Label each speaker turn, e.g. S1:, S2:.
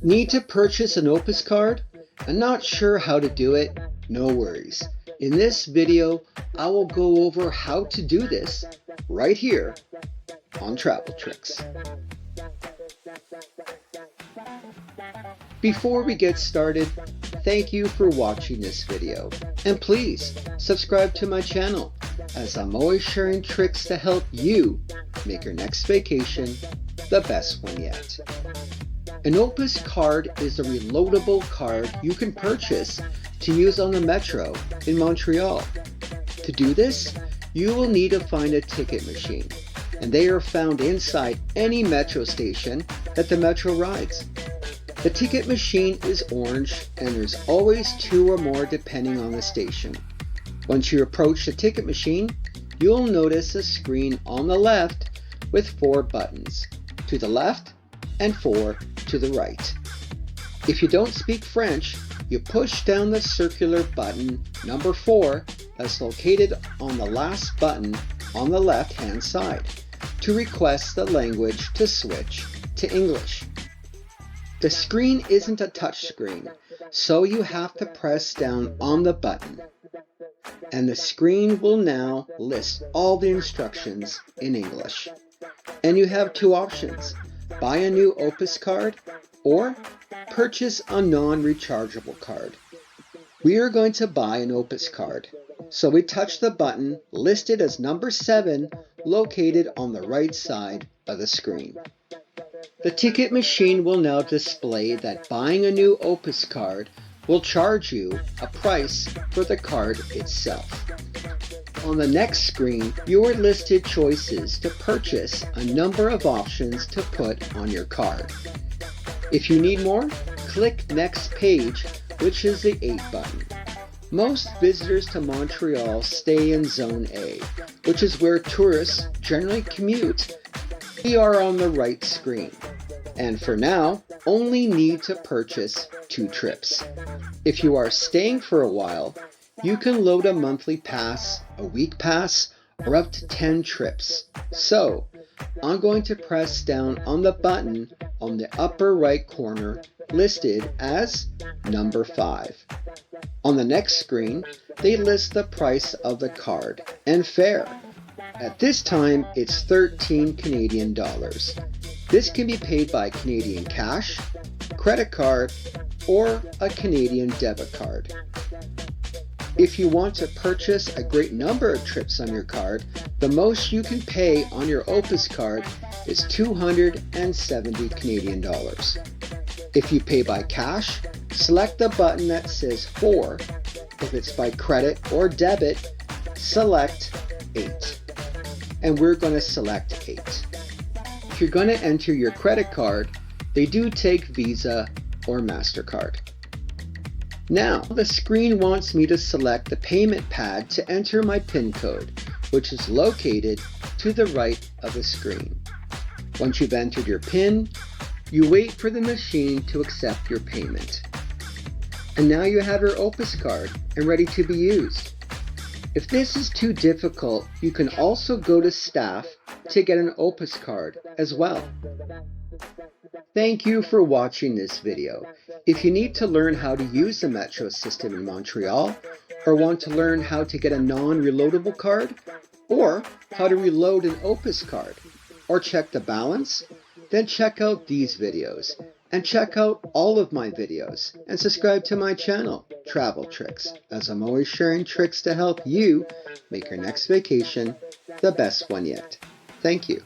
S1: Need to purchase an Opus card and not sure how to do it? No worries. In this video, I will go over how to do this right here on Travel Tricks. Before we get started, thank you for watching this video, and please subscribe to my channel as I'm always sharing tricks to help you make your next vacation the best one yet. An Opus card is a reloadable card you can purchase to use on the Metro in Montreal. To do this, you will need to find a ticket machine, and they are found inside any Metro station that the Metro rides. The ticket machine is orange, and there's always 2 or more depending on the station. Once you approach the ticket machine, you'll notice a screen on the left with 4 buttons to the left and 4 to the right. If you don't speak French, you push down the circular button number 4 that's located on the last button on the left hand side to request the language to switch to English. The screen isn't a touch screen, so you have to press down on the button, and the screen will now list all the instructions in English. And you have 2 options: buy a new Opus card or purchase a non-rechargeable card. We are going to buy an Opus card, so we touch the button listed as number 7 located on the right side of the screen. The ticket machine will now display that buying a new Opus card will charge you a price for the card itself. On the next screen, you are listed choices to purchase a number of options to put on your card. If you need more, click Next Page, which is the 8 button. Most visitors to Montreal stay in Zone A, which is where tourists generally commute. We are on the right screen, and for now, only need to purchase 2 trips. If you are staying for a while, you can load a monthly pass, a week pass, or up to 10 trips. So, I'm going to press down on the button on the upper right corner listed as number 5. On the next screen, they list the price of the card and fare. At this time, it's 13 Canadian dollars. This can be paid by Canadian cash, credit card, or a Canadian debit card. If you want to purchase a great number of trips on your card, the most you can pay on your Opus card is 270 Canadian dollars. If you pay by cash, select the button that says 4. If it's by credit or debit, select 8. And we're going to select 8. If you're going to enter your credit card, they do take Visa or MasterCard. Now, the screen wants me to select the payment pad to enter my PIN code, which is located to the right of the screen. Once you've entered your PIN, you wait for the machine to accept your payment. And now you have your Opus card and ready to be used. If this is too difficult, you can also go to staff to get an Opus card as well. Thank you for watching this video. If you need to learn how to use the Metro system in Montreal, or want to learn how to get a non-reloadable card, or how to reload an Opus card, or check the balance, then check out these videos, and check out all of my videos, and subscribe to my channel, Travel Tricks, as I'm always sharing tricks to help you make your next vacation the best one yet. Thank you.